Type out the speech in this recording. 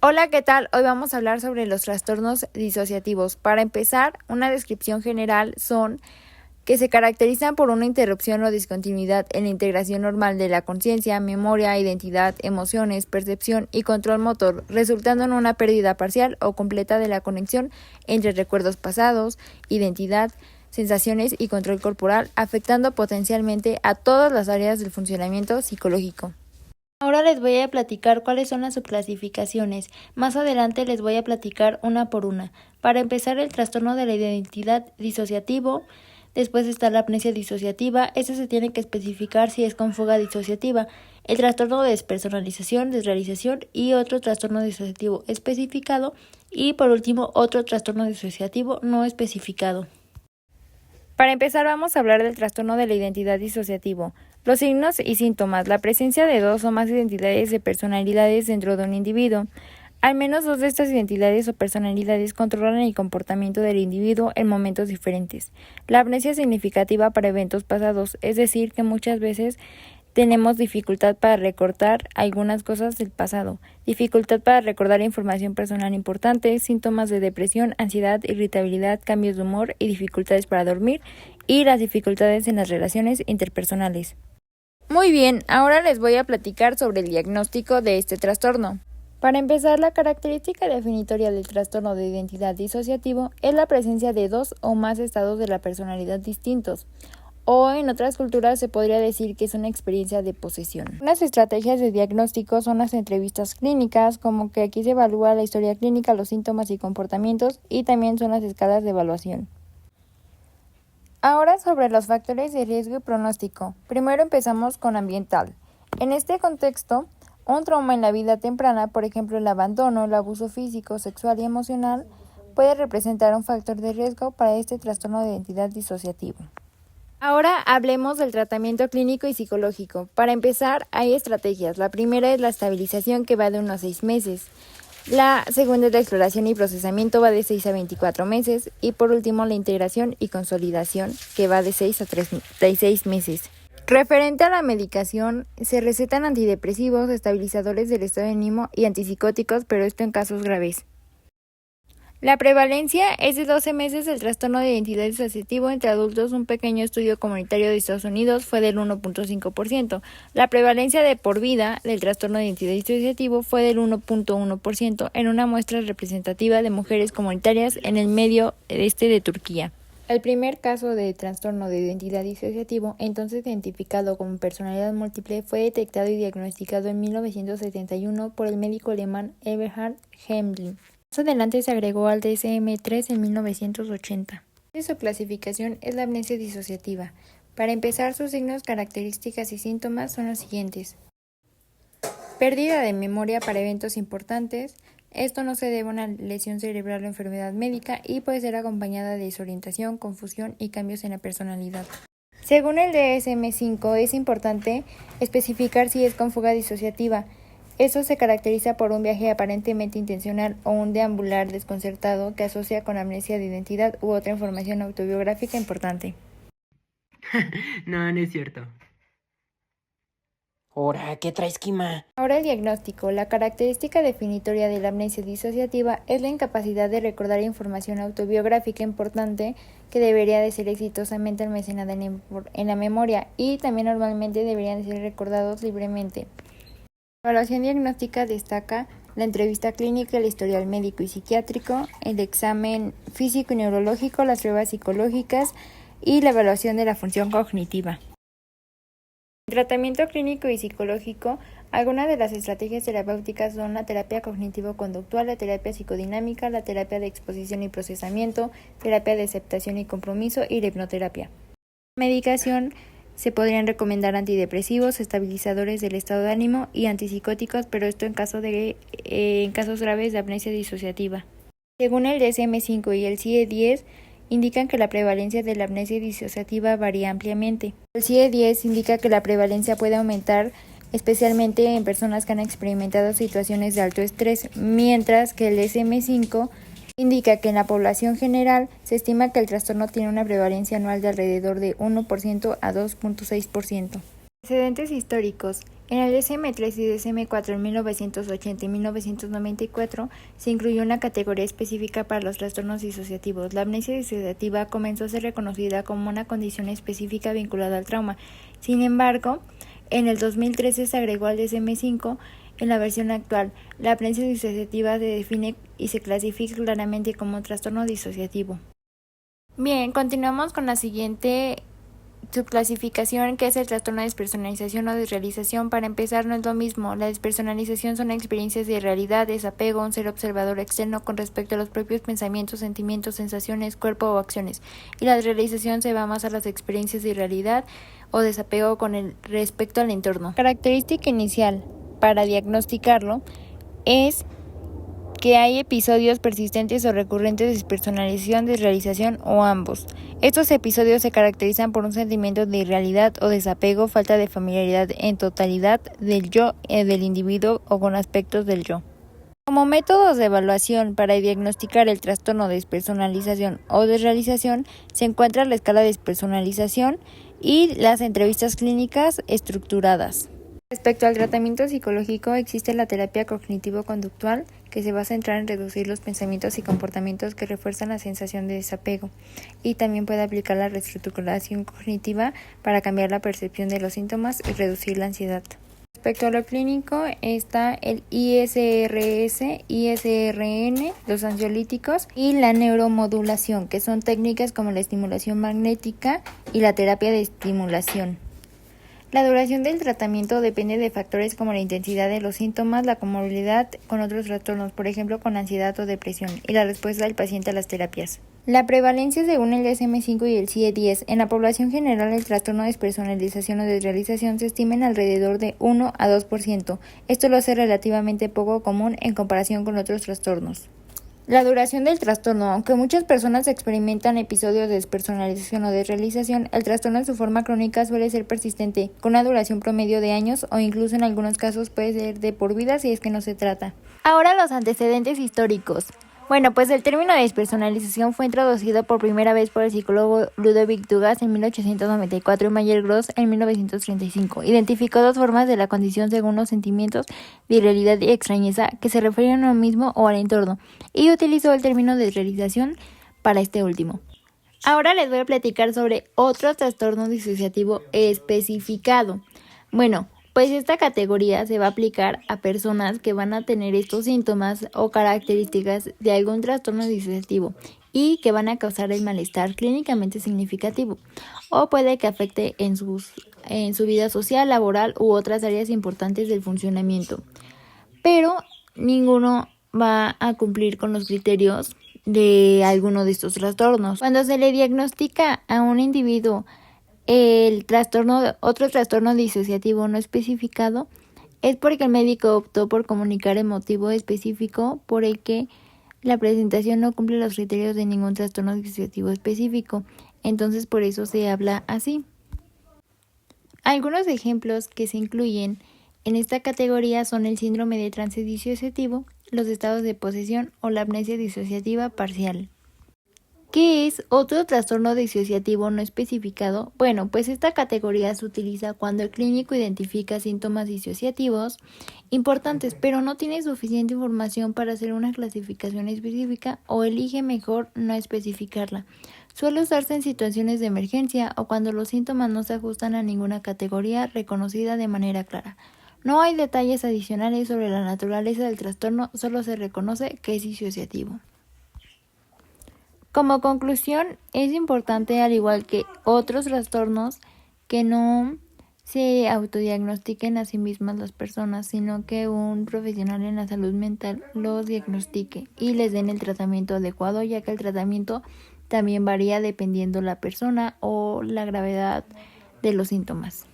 Hola, ¿qué tal? Hoy vamos a hablar sobre los trastornos disociativos. Para empezar, una descripción general son que se caracterizan por una interrupción o discontinuidad en la integración normal de la conciencia, memoria, identidad, emociones, percepción y control motor, resultando en una pérdida parcial o completa de la conexión entre recuerdos pasados, identidad, sensaciones y control corporal, afectando potencialmente a todas las áreas del funcionamiento psicológico. Ahora les voy a platicar cuáles son las subclasificaciones. Más adelante les voy a platicar una por una. Para empezar, el trastorno de la identidad disociativo. Después está la amnesia disociativa. Este se tiene que especificar si es con fuga disociativa. El trastorno de despersonalización, desrealización y otro trastorno disociativo especificado. Y por último, otro trastorno disociativo no especificado. Para empezar, vamos a hablar del trastorno de la identidad disociativo. Los signos y síntomas. La presencia de dos o más identidades de personalidades dentro de un individuo. Al menos dos de estas identidades o personalidades controlan el comportamiento del individuo en momentos diferentes. La amnesia significativa para eventos pasados, es decir, que muchas veces tenemos dificultad para recordar algunas cosas del pasado, dificultad para recordar información personal importante, síntomas de depresión, ansiedad, irritabilidad, cambios de humor y dificultades para dormir, y las dificultades en las relaciones interpersonales. Muy bien, ahora les voy a platicar sobre el diagnóstico de este trastorno. Para empezar, la característica definitoria del trastorno de identidad disociativo es la presencia de dos o más estados de la personalidad distintos, o en otras culturas se podría decir que es una experiencia de posesión. Unas estrategias de diagnóstico son las entrevistas clínicas, como que aquí se evalúa la historia clínica, los síntomas y comportamientos, y también son las escalas de evaluación. Ahora sobre los factores de riesgo y pronóstico. Primero empezamos con ambiental. En este contexto, un trauma en la vida temprana, por ejemplo el abandono, el abuso físico, sexual y emocional, puede representar un factor de riesgo para este trastorno de identidad disociativo. Ahora hablemos del tratamiento clínico y psicológico. Para empezar, hay estrategias. La primera es la estabilización, que va de 1 a 6 meses. La segunda es la exploración y procesamiento, va de 6 a 24 meses. Y por último, la integración y consolidación, que va de 6 a 36 meses. Referente a la medicación, se recetan antidepresivos, estabilizadores del estado de ánimo y antipsicóticos, pero esto en casos graves. La prevalencia es de 12 meses del trastorno de identidad disociativo entre adultos. Un pequeño estudio comunitario de Estados Unidos fue del 1.5%. La prevalencia de por vida del trastorno de identidad disociativo fue del 1.1% en una muestra representativa de mujeres comunitarias en el medio este de Turquía. El primer caso de trastorno de identidad disociativo, entonces identificado como personalidad múltiple, fue detectado y diagnosticado en 1971 por el médico alemán Eberhard Hemling. Más adelante se agregó al DSM-3 en 1980. Su clasificación es la amnesia disociativa. Para empezar, sus signos, características y síntomas son los siguientes. Pérdida de memoria para eventos importantes. Esto no se debe a una lesión cerebral o enfermedad médica y puede ser acompañada de desorientación, confusión y cambios en la personalidad. Según el DSM-5, es importante especificar si es con fuga disociativa. Esto se caracteriza por un viaje aparentemente intencional o un deambular desconcertado que asocia con amnesia de identidad u otra información autobiográfica importante. No, no es cierto. Ora, ¿qué traes, Kima? Ahora el diagnóstico. La característica definitoria de la amnesia disociativa es la incapacidad de recordar información autobiográfica importante que debería de ser exitosamente almacenada en la memoria y también normalmente deberían de ser recordados libremente. La evaluación diagnóstica destaca la entrevista clínica, el historial médico y psiquiátrico, el examen físico y neurológico, las pruebas psicológicas y la evaluación de la función cognitiva. En tratamiento clínico y psicológico, algunas de las estrategias terapéuticas son la terapia cognitivo-conductual, la terapia psicodinámica, la terapia de exposición y procesamiento, terapia de aceptación y compromiso y la hipnoterapia. Medicación. Se podrían recomendar antidepresivos, estabilizadores del estado de ánimo y antipsicóticos, pero esto en casos graves de amnesia disociativa. Según el DSM-5 y el CIE-10, indican que la prevalencia de la amnesia disociativa varía ampliamente. El CIE-10 indica que la prevalencia puede aumentar especialmente en personas que han experimentado situaciones de alto estrés, mientras que el DSM-5 indica que en la población general se estima que el trastorno tiene una prevalencia anual de alrededor de 1% a 2.6%. Antecedentes históricos. En el DSM-3 y DSM-4 en 1980 y 1994 se incluyó una categoría específica para los trastornos disociativos. La amnesia disociativa comenzó a ser reconocida como una condición específica vinculada al trauma. Sin embargo, en el 2013 se agregó al DSM-5 en la versión actual. La amnesia disociativa se define y se clasifica claramente como un trastorno disociativo. Bien, continuamos con la siguiente subclasificación, que es el trastorno de despersonalización o desrealización. Para empezar, no es lo mismo. La despersonalización son experiencias de realidad, desapego, un ser observador externo con respecto a los propios pensamientos, sentimientos, sensaciones, cuerpo o acciones. Y la desrealización se va más a las experiencias de realidad o desapego con el respecto al entorno. Característica inicial para diagnosticarlo es que hay episodios persistentes o recurrentes de despersonalización, desrealización o ambos. Estos episodios se caracterizan por un sentimiento de irrealidad o desapego, falta de familiaridad en totalidad del yo del individuo o con aspectos del yo. Como métodos de evaluación para diagnosticar el trastorno de despersonalización o desrealización se encuentra la escala de despersonalización y las entrevistas clínicas estructuradas. Respecto al tratamiento psicológico, existe la terapia cognitivo-conductual, que se va a centrar en reducir los pensamientos y comportamientos que refuerzan la sensación de desapego, y también puede aplicar la reestructuración cognitiva para cambiar la percepción de los síntomas y reducir la ansiedad. Respecto a lo clínico, está el ISRS, ISRN, los ansiolíticos y la neuromodulación, que son técnicas como la estimulación magnética y la terapia de estimulación. La duración del tratamiento depende de factores como la intensidad de los síntomas, la comorbilidad con otros trastornos, por ejemplo con ansiedad o depresión, y la respuesta del paciente a las terapias. La prevalencia según el DSM-5 y el CIE-10 en la población general del trastorno de despersonalización o desrealización se estima en alrededor de 1 a 2%. Esto lo hace relativamente poco común en comparación con otros trastornos. La duración del trastorno. Aunque muchas personas experimentan episodios de despersonalización o desrealización, el trastorno en su forma crónica suele ser persistente, con una duración promedio de años o incluso en algunos casos puede ser de por vida si es que no se trata. Ahora los antecedentes históricos. Bueno, pues el término de despersonalización fue introducido por primera vez por el psicólogo Ludovic Dugas en 1894 y Mayer Gross en 1935. Identificó dos formas de la condición según los sentimientos de irrealidad y extrañeza que se refieren a uno mismo o al entorno, y utilizó el término de desrealización para este último. Ahora les voy a platicar sobre otro trastorno disociativo especificado. Bueno, pues esta categoría se va a aplicar a personas que van a tener estos síntomas o características de algún trastorno disociativo y que van a causar el malestar clínicamente significativo, o puede que afecte en su vida social, laboral u otras áreas importantes del funcionamiento. Pero ninguno va a cumplir con los criterios de alguno de estos trastornos. Cuando se le diagnostica a un individuo otro trastorno disociativo no especificado, es porque el médico optó por comunicar el motivo específico por el que la presentación no cumple los criterios de ningún trastorno disociativo específico. Entonces por eso se habla así. Algunos ejemplos que se incluyen en esta categoría son el síndrome de trance disociativo, los estados de posesión o la amnesia disociativa parcial. ¿Qué es otro trastorno disociativo no especificado? Bueno, pues esta categoría se utiliza cuando el clínico identifica síntomas disociativos importantes, pero no tiene suficiente información para hacer una clasificación específica o elige mejor no especificarla. Suele usarse en situaciones de emergencia o cuando los síntomas no se ajustan a ninguna categoría reconocida de manera clara. No hay detalles adicionales sobre la naturaleza del trastorno, solo se reconoce que es disociativo. Como conclusión, es importante, al igual que otros trastornos, que no se autodiagnostiquen a sí mismas las personas, sino que un profesional en la salud mental los diagnostique y les den el tratamiento adecuado, ya que el tratamiento también varía dependiendo la persona o la gravedad de los síntomas.